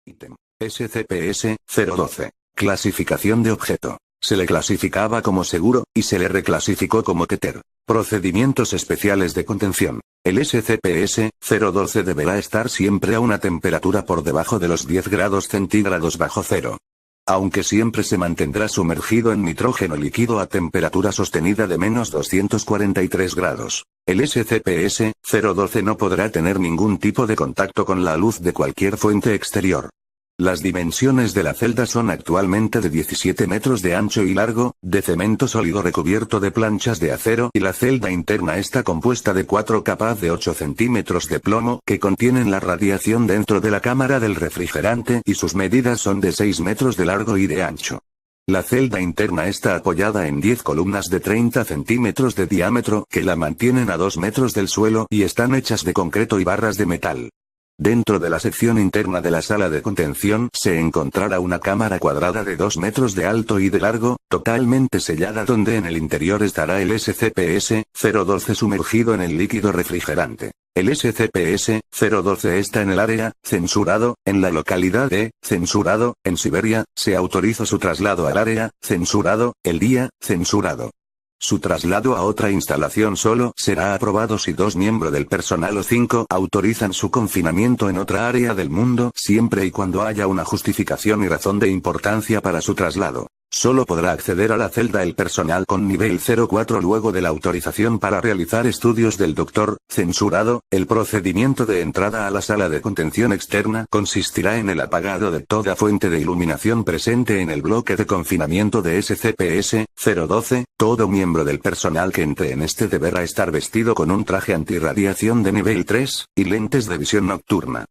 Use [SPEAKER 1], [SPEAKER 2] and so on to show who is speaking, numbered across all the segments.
[SPEAKER 1] Ítem. SCP-012. Clasificación de objeto. Se le clasificaba como seguro, y se le reclasificó como Keter. Procedimientos especiales de contención. El SCP-012 deberá estar siempre a una temperatura por debajo de los 10 grados centígrados bajo cero. Aunque siempre se mantendrá sumergido en nitrógeno líquido a temperatura sostenida de menos 243 grados. El SCP-012 no podrá tener ningún tipo de contacto con la luz de cualquier fuente exterior. Las dimensiones de la celda son actualmente de 17 metros de ancho y largo, de cemento sólido recubierto de planchas de acero, y la celda interna está compuesta de 4 capas de 8 centímetros de plomo que contienen la radiación dentro de la cámara del refrigerante y sus medidas son de 6 metros de largo y de ancho. La celda interna está apoyada en 10 columnas de 30 centímetros de diámetro que la mantienen a 2 metros del suelo y están hechas de concreto y barras de metal. Dentro de la sección interna de la sala de contención se encontrará una cámara cuadrada de 2 metros de alto y de largo, totalmente sellada donde en el interior estará el SCP-012 sumergido en el líquido refrigerante. El SCP-012 está en el área, censurado, en la localidad de, censurado, en Siberia, se autorizó su traslado al área, censurado, el día, censurado. Su traslado a otra instalación solo será aprobado si 2 miembros del personal o 5 autorizan su confinamiento en otra área del mundo siempre y cuando haya una justificación y razón de importancia para su traslado. Solo podrá acceder a la celda el personal con nivel 04 luego de la autorización para realizar estudios del doctor, censurado. El procedimiento de entrada a la sala de contención externa consistirá en el apagado de toda fuente de iluminación presente en el bloque de confinamiento de SCP-012. Todo miembro del personal que entre en este deberá estar vestido con un traje antirradiación de nivel 3, y lentes de visión nocturna.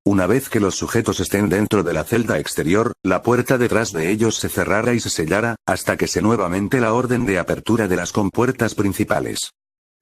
[SPEAKER 1] Una vez que los sujetos estén dentro de la celda exterior, la puerta detrás de ellos se cerrará y se sellará, hasta que se nuevamente la orden de apertura de las compuertas principales.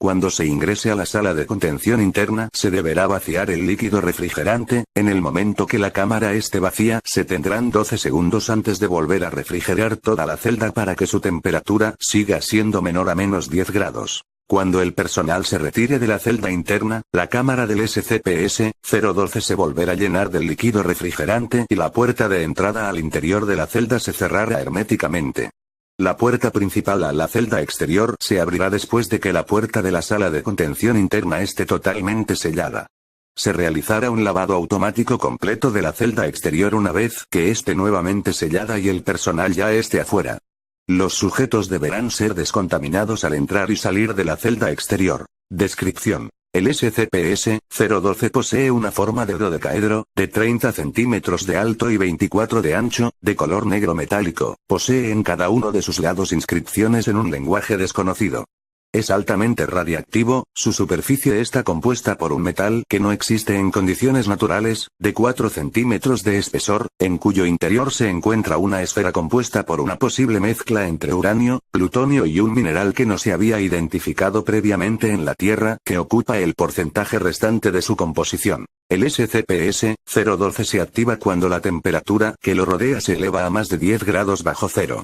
[SPEAKER 1] Cuando se ingrese a la sala de contención interna, se deberá vaciar el líquido refrigerante. En el momento que la cámara esté vacía, se tendrán 12 segundos antes de volver a refrigerar toda la celda para que su temperatura siga siendo menor a menos 10 grados. Cuando el personal se retire de la celda interna, la cámara del SCP-012 se volverá a llenar del líquido refrigerante y la puerta de entrada al interior de la celda se cerrará herméticamente. La puerta principal a la celda exterior se abrirá después de que la puerta de la sala de contención interna esté totalmente sellada. Se realizará un lavado automático completo de la celda exterior una vez que esté nuevamente sellada y el personal ya esté afuera. Los sujetos deberán ser descontaminados al entrar y salir de la celda exterior. Descripción. El SCP-012 posee una forma de dodecaedro, de 30 centímetros de alto y 24 de ancho, de color negro metálico. Posee en cada uno de sus lados inscripciones en un lenguaje desconocido. Es altamente radiactivo, su superficie está compuesta por un metal que no existe en condiciones naturales, de 4 centímetros de espesor, en cuyo interior se encuentra una esfera compuesta por una posible mezcla entre uranio, plutonio y un mineral que no se había identificado previamente en la Tierra, que ocupa el porcentaje restante de su composición. El SCP-012 se activa cuando la temperatura que lo rodea se eleva a más de 10 grados bajo cero.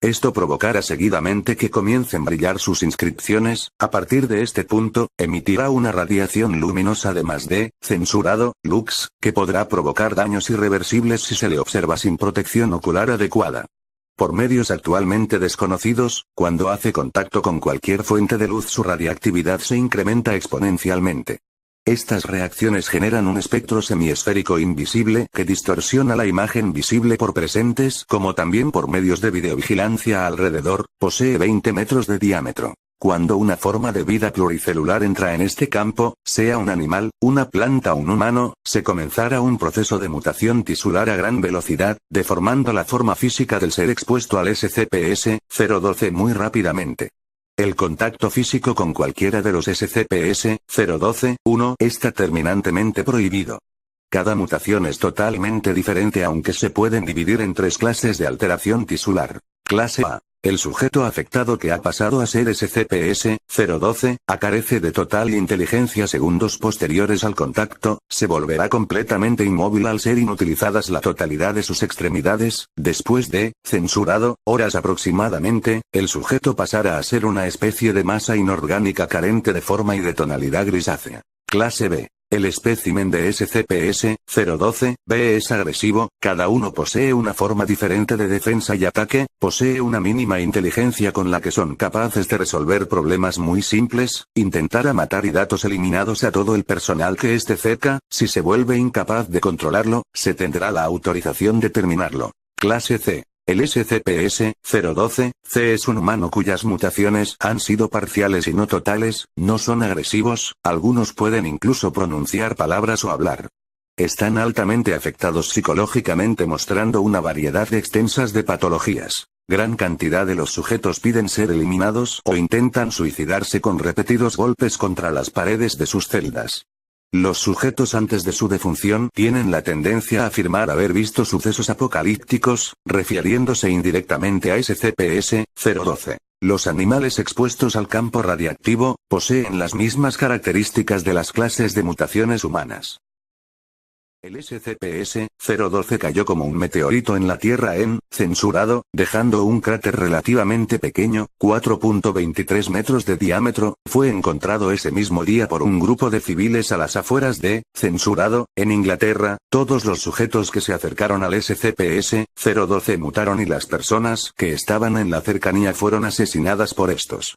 [SPEAKER 1] Esto provocará seguidamente que comiencen a brillar sus inscripciones. A partir de este punto, emitirá una radiación luminosa de más de, censurado, lux, que podrá provocar daños irreversibles si se le observa sin protección ocular adecuada. Por medios actualmente desconocidos, cuando hace contacto con cualquier fuente de luz su radiactividad se incrementa exponencialmente. Estas reacciones generan un espectro semiesférico invisible que distorsiona la imagen visible por presentes como también por medios de videovigilancia alrededor. Posee 20 metros de diámetro. Cuando una forma de vida pluricelular entra en este campo, sea un animal, una planta o un humano, se comenzará un proceso de mutación tisular a gran velocidad, deformando la forma física del ser expuesto al SCP-012 muy rápidamente. El contacto físico con cualquiera de los SCP-012-1 está terminantemente prohibido. Cada mutación es totalmente diferente aunque se pueden dividir en 3 clases de alteración tisular. Clase A. El sujeto afectado que ha pasado a ser SCP-012, carece de total inteligencia segundos posteriores al contacto, se volverá completamente inmóvil al ser inutilizadas la totalidad de sus extremidades. Después de, censurado, horas aproximadamente, el sujeto pasará a ser una especie de masa inorgánica carente de forma y de tonalidad grisácea. Clase B. El espécimen de SCP-012-B es agresivo, cada uno posee una forma diferente de defensa y ataque, posee una mínima inteligencia con la que son capaces de resolver problemas muy simples, intentar a matar y datos eliminados a todo el personal que esté cerca, si se vuelve incapaz de controlarlo, se tendrá la autorización de terminarlo. Clase C. El SCP-012-C es un humano cuyas mutaciones han sido parciales y no totales, no son agresivos, algunos pueden incluso pronunciar palabras o hablar. Están altamente afectados psicológicamente mostrando una variedad extensas de patologías. Gran cantidad de los sujetos piden ser eliminados o intentan suicidarse con repetidos golpes contra las paredes de sus celdas. Los sujetos antes de su defunción tienen la tendencia a afirmar haber visto sucesos apocalípticos, refiriéndose indirectamente a SCP-012. Los animales expuestos al campo radiactivo poseen las mismas características de las clases de mutaciones humanas. El SCP-012 cayó como un meteorito en la Tierra censurado, dejando un cráter relativamente pequeño, 4.23 metros de diámetro, fue encontrado ese mismo día por un grupo de civiles a las afueras de censurado, en Inglaterra. Todos los sujetos que se acercaron al SCP-012 mutaron y las personas que estaban en la cercanía fueron asesinadas por estos.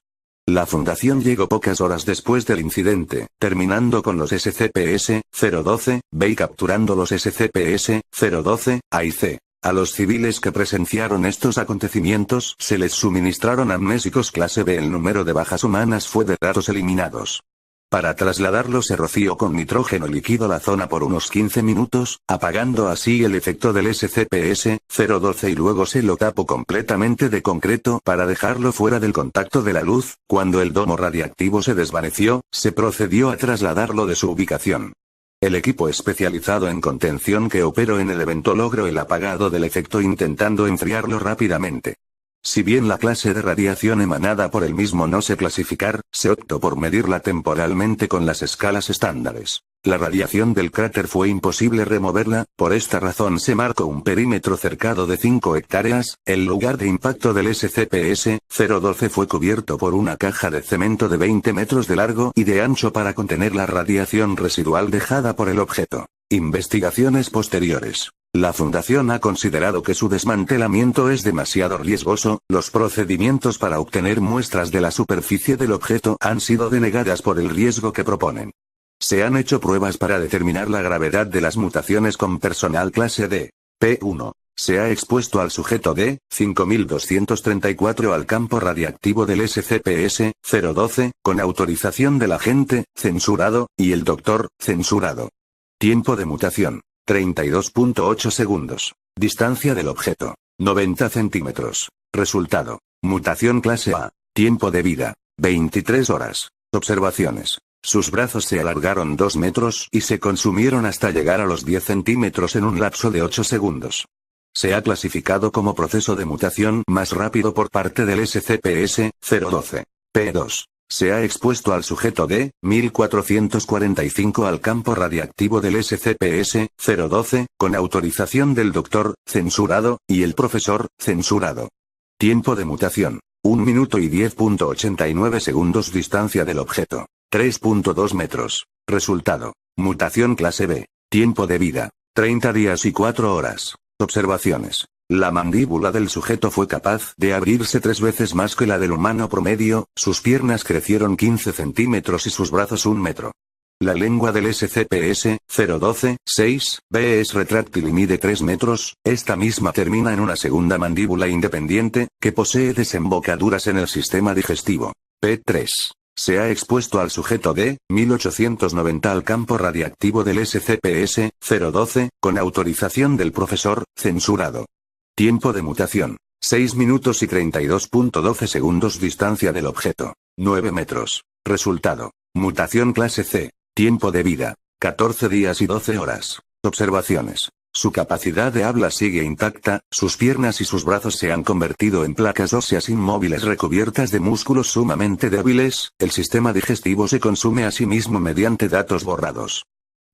[SPEAKER 1] La fundación llegó pocas horas después del incidente, terminando con los SCP-012-B y capturando los SCP-012-A y C. A los civiles que presenciaron estos acontecimientos se les suministraron amnésicos clase B. El número de bajas humanas fue de datos eliminados. Para trasladarlo se roció con nitrógeno líquido la zona por unos 15 minutos, apagando así el efecto del SCP-012 y luego se lo tapó completamente de concreto para dejarlo fuera del contacto de la luz. Cuando el domo radiactivo se desvaneció, se procedió a trasladarlo de su ubicación. El equipo especializado en contención que operó en el evento logró el apagado del efecto intentando enfriarlo rápidamente. Si bien la clase de radiación emanada por el mismo no se clasificar, se optó por medirla temporalmente con las escalas estándares. La radiación del cráter fue imposible removerla, por esta razón se marcó un perímetro cercado de 5 hectáreas, el lugar de impacto del SCP-012 fue cubierto por una caja de cemento de 20 metros de largo y de ancho para contener la radiación residual dejada por el objeto. Investigaciones posteriores. La Fundación ha considerado que su desmantelamiento es demasiado riesgoso, los procedimientos para obtener muestras de la superficie del objeto han sido denegadas por el riesgo que proponen. Se han hecho pruebas para determinar la gravedad de las mutaciones con personal clase D. P1. Se ha expuesto al sujeto D, 5234 al campo radiactivo del SCP-012, con autorización del agente, censurado, y el doctor, censurado. Tiempo de mutación. 32.8 segundos. Distancia del objeto. 90 centímetros. Resultado. Mutación clase A. Tiempo de vida. 23 horas. Observaciones. Sus brazos se alargaron 2 metros y se consumieron hasta llegar a los 10 centímetros en un lapso de 8 segundos. Se ha clasificado como proceso de mutación más rápido por parte del SCP-012. P2. Se ha expuesto al sujeto D, 1445 al campo radiactivo del SCP-012, con autorización del doctor, censurado, y el profesor, censurado. Tiempo de mutación. 1 minuto y 10.89 segundos. Distancia del objeto. 3.2 metros. Resultado. Mutación clase B. Tiempo de vida. 30 días y 4 horas. Observaciones. La mandíbula del sujeto fue capaz de abrirse 3 veces más que la del humano promedio, sus piernas crecieron 15 centímetros y sus brazos 1 metro. La lengua del SCP-012-6-B es retráctil y mide 3 metros, esta misma termina en una segunda mandíbula independiente, que posee desembocaduras en el sistema digestivo. P3. Se ha expuesto al sujeto D, 1890 al campo radiactivo del SCP-012, con autorización del profesor, censurado. Tiempo de mutación. 6 minutos y 32.12 segundos. Distancia del objeto. 9 metros. Resultado. Mutación clase C. Tiempo de vida. 14 días y 12 horas. Observaciones. Su capacidad de habla sigue intacta, sus piernas y sus brazos se han convertido en placas óseas inmóviles recubiertas de músculos sumamente débiles, el sistema digestivo se consume a sí mismo mediante datos borrados.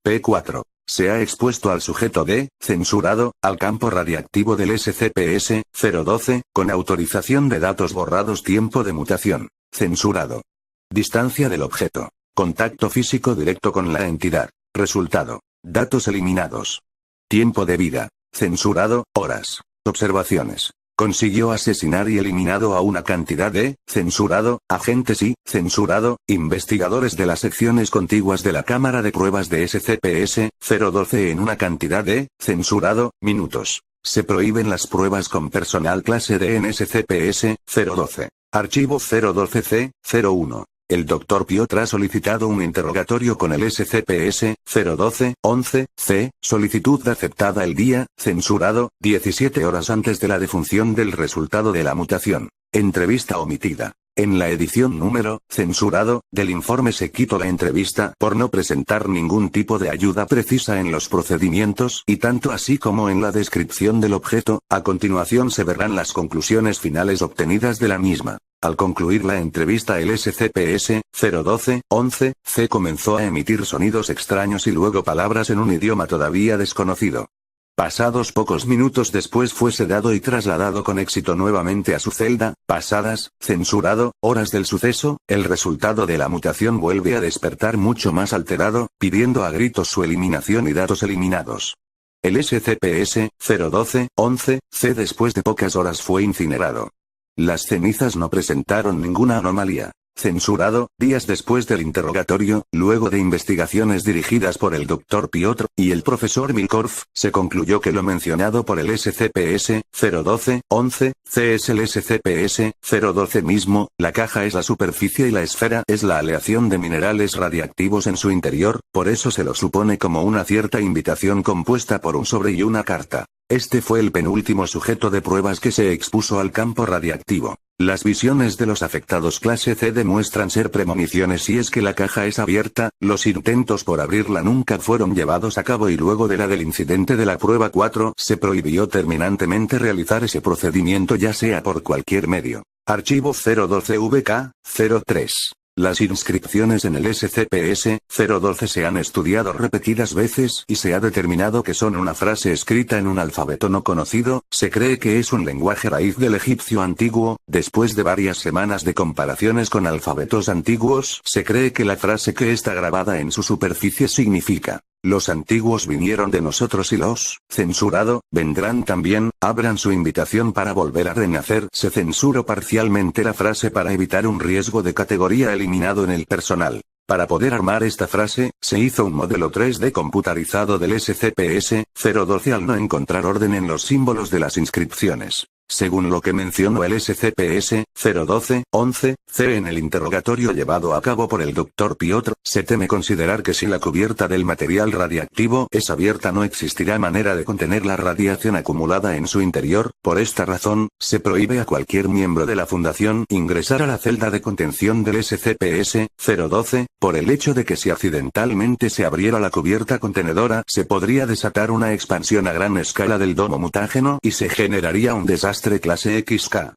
[SPEAKER 1] P4. Se ha expuesto al sujeto D, censurado, al campo radiactivo del SCP-012, con autorización de datos borrados. Tiempo de mutación. Censurado. Distancia del objeto. Contacto físico directo con la entidad. Resultado. Datos eliminados. Tiempo de vida. Censurado, horas. Observaciones. Consiguió asesinar y eliminado a una cantidad de, censurado, agentes y, censurado, investigadores de las secciones contiguas de la cámara de pruebas de SCP-012 en una cantidad de, censurado, minutos. Se prohíben las pruebas con personal clase D en SCP-012. Archivo 012-C-01. El Dr. Piotr ha solicitado un interrogatorio con el SCP-012-11-C, solicitud aceptada el día, censurado, 17 horas antes de la difusión del resultado de la mutación. Entrevista omitida. En la edición número, censurado, del informe se quitó la entrevista por no presentar ningún tipo de ayuda precisa en los procedimientos y tanto así como en la descripción del objeto. A continuación se verán las conclusiones finales obtenidas de la misma. Al concluir la entrevista el SCP-012-11-C comenzó a emitir sonidos extraños y luego palabras en un idioma todavía desconocido. Pasados pocos minutos después fue sedado y trasladado con éxito nuevamente a su celda. Pasadas, censurado, horas del suceso, el resultado de la mutación vuelve a despertar mucho más alterado, pidiendo a gritos su eliminación y datos eliminados. El SCP-012-11-C después de pocas horas fue incinerado. Las cenizas no presentaron ninguna anomalía. Censurado, días después del interrogatorio, luego de investigaciones dirigidas por el Dr. Piotr y el profesor Milkov, se concluyó que lo mencionado por el SCP-012-11-C es el SCP-012 mismo. La caja es la superficie y la esfera es la aleación de minerales radiactivos en su interior, por eso se lo supone como una cierta invitación compuesta por un sobre y una carta. Este fue el penúltimo sujeto de pruebas que se expuso al campo radiactivo. Las visiones de los afectados clase C demuestran ser premoniciones y es que la caja es abierta, los intentos por abrirla nunca fueron llevados a cabo y luego de la del incidente de la prueba 4, se prohibió terminantemente realizar ese procedimiento ya sea por cualquier medio. Archivo 012-VK-03. Las inscripciones en el SCP-012 se han estudiado repetidas veces y se ha determinado que son una frase escrita en un alfabeto no conocido. Se cree que es un lenguaje raíz del egipcio antiguo. Después de varias semanas de comparaciones con alfabetos antiguos, se cree que la frase que está grabada en su superficie significa: los antiguos vinieron de nosotros y los, censurado, vendrán también. Abran su invitación para volver a renacer. Se censuró parcialmente la frase para evitar un riesgo de categoría eliminado en el personal. Para poder armar esta frase, se hizo un modelo 3D computarizado del SCP-012 al no encontrar orden en los símbolos de las inscripciones. Según lo que mencionó el SCP-012-11-C en el interrogatorio llevado a cabo por el Dr. Piotr, se teme considerar que si la cubierta del material radiactivo es abierta no existirá manera de contener la radiación acumulada en su interior. Por esta razón, se prohíbe a cualquier miembro de la Fundación ingresar a la celda de contención del SCP-012, por el hecho de que si accidentalmente se abriera la cubierta contenedora, se podría desatar una expansión a gran escala del domo mutágeno y se generaría un desastre clase XK.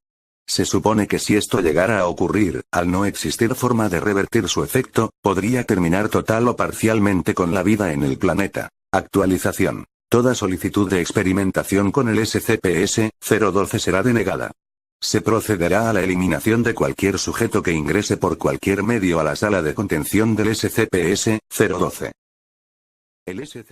[SPEAKER 1] Se supone que si esto llegara a ocurrir, al no existir forma de revertir su efecto, podría terminar total o parcialmente con la vida en el planeta. Actualización. Toda solicitud de experimentación con el SCP-012 será denegada. Se procederá a la eliminación de cualquier sujeto que ingrese por cualquier medio a la sala de contención del SCP-012. El SCP